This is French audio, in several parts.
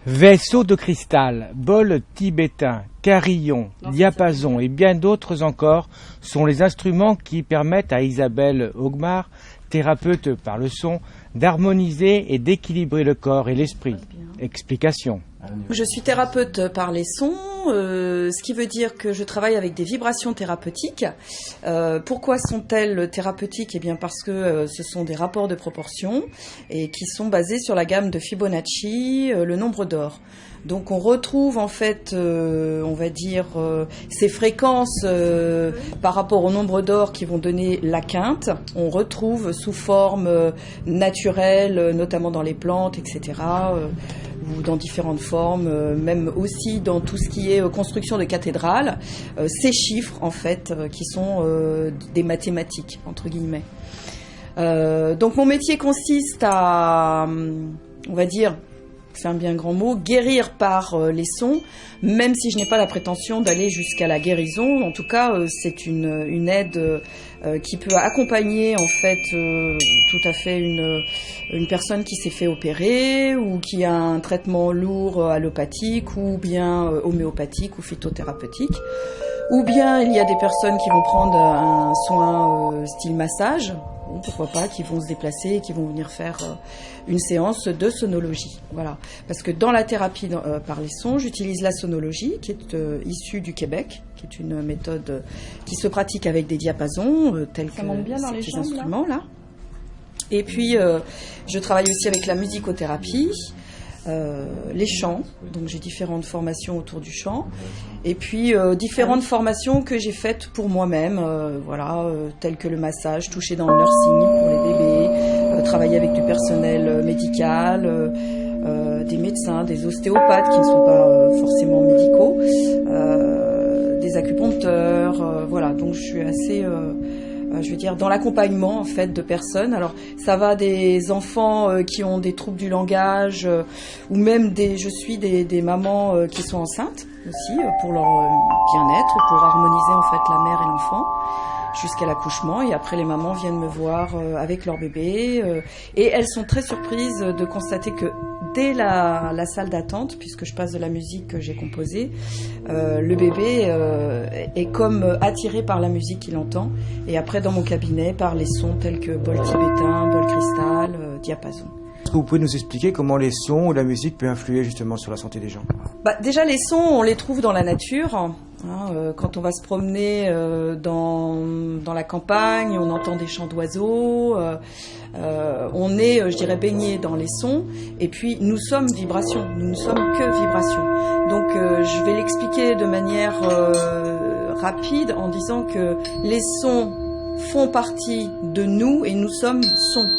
Vaisseau de cristal, bol tibétain, carillon, diapason et bien d'autres encore sont les instruments qui permettent à Isabelle Augmart, thérapeute par le son, d'harmoniser et d'équilibrer le corps et l'esprit. Explication. Je suis thérapeute par les sons, ce qui veut dire que je travaille avec des vibrations thérapeutiques. Pourquoi sont-elles thérapeutiques ? Eh bien parce que ce sont des rapports de proportion et qui sont basés sur la gamme de Fibonacci, le nombre d'or. Donc on retrouve en fait, on va dire, ces fréquences par rapport au nombre d'or qui vont donner la quinte. On retrouve sous forme naturelle, notamment dans les plantes, etc., ou dans différentes formes, même aussi dans tout ce qui est construction de cathédrales, ces chiffres en fait qui sont des mathématiques entre guillemets. Donc mon métier consiste à, on va dire, c'est un bien grand mot, guérir par les sons, même si je n'ai pas la prétention d'aller jusqu'à la guérison. En tout cas, c'est une aide qui peut accompagner en fait tout à fait une personne qui s'est fait opérer ou qui a un traitement lourd allopathique ou bien homéopathique ou phytothérapeutique. Ou bien il y a des personnes qui vont prendre un soin style massage, ou pourquoi pas, qui vont se déplacer et qui vont venir faire une séance de sonologie. Voilà. Parce que dans la thérapie par les sons, j'utilise la sonologie, qui est issue du Québec, qui est une méthode qui se pratique avec des diapasons, tels que ces instruments-là. Et puis, je travaille aussi avec la musicothérapie, les chants, donc j'ai différentes formations autour du chant, et puis différentes formations que j'ai faites pour moi-même, voilà, telles que le massage, toucher dans le nursing pour les bébés, travailler avec du personnel médical, des médecins, des ostéopathes qui ne sont pas forcément médicaux, des acupuncteurs, voilà, donc je suis assez je veux dire, dans l'accompagnement en fait de personnes. Alors ça va des enfants qui ont des troubles du langage ou même je suis des mamans qui sont enceintes aussi pour leur bien-être, pour harmoniser en fait la mère et l'enfant jusqu'à l'accouchement, et après les mamans viennent me voir avec leur bébé et elles sont très surprises de constater que dès la salle d'attente, puisque je passe de la musique que j'ai composée, le bébé est comme attiré par la musique qu'il entend, et après dans mon cabinet par les sons tels que bol tibétain, bol cristal, diapason. Est-ce que vous pouvez nous expliquer comment les sons ou la musique peut influer justement sur la santé des gens ? Déjà les sons, on les trouve dans la nature. Quand on va se promener dans la campagne, on entend des chants d'oiseaux, on est, je dirais, baigné dans les sons, et puis nous sommes vibration, nous ne sommes que vibration. Donc je vais l'expliquer de manière rapide en disant que les sons font partie de nous et nous sommes sons,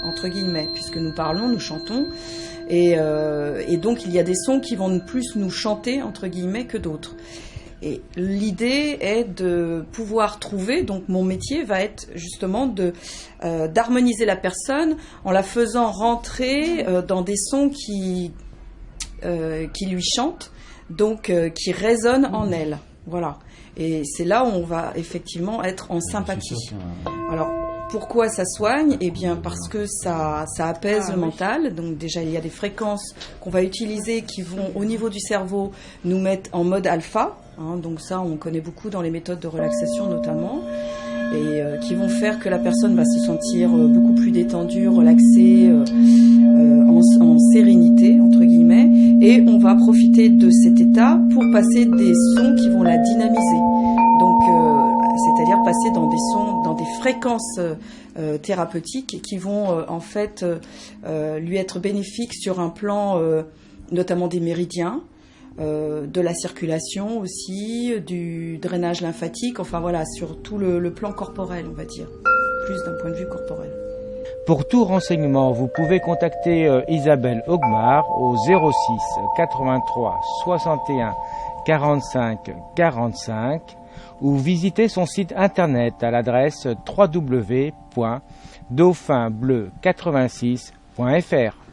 entre guillemets, puisque nous parlons, nous chantons. Et donc il y a des sons qui vont plus nous chanter, entre guillemets, que d'autres. Et l'idée est de pouvoir trouver, donc mon métier va être justement d'harmoniser la personne en la faisant rentrer dans des sons qui lui chantent, donc qui résonnent en elle. Voilà. Et c'est là où on va effectivement être en sympathie. Alors, pourquoi ça soigne ? Eh bien parce que ça apaise le mental. Donc déjà il y a des fréquences qu'on va utiliser qui vont au niveau du cerveau nous mettre en mode alpha. Donc ça on connaît beaucoup dans les méthodes de relaxation notamment. Et qui vont faire que la personne va se sentir beaucoup plus détendue, relaxée, en sérénité entre guillemets. Et on va profiter de cet état pour passer des sons qui vont la dynamiser. Donc c'est-à-dire passer dans des sons, dans des fréquences thérapeutiques qui vont en fait lui être bénéfiques sur un plan notamment des méridiens, de la circulation aussi, du drainage lymphatique, enfin voilà, sur tout le plan corporel, on va dire, plus d'un point de vue corporel. Pour tout renseignement, vous pouvez contacter Isabelle Augmart au 06 83 61 45 45 ou visiter son site internet à l'adresse www.dauphinbleu86.fr.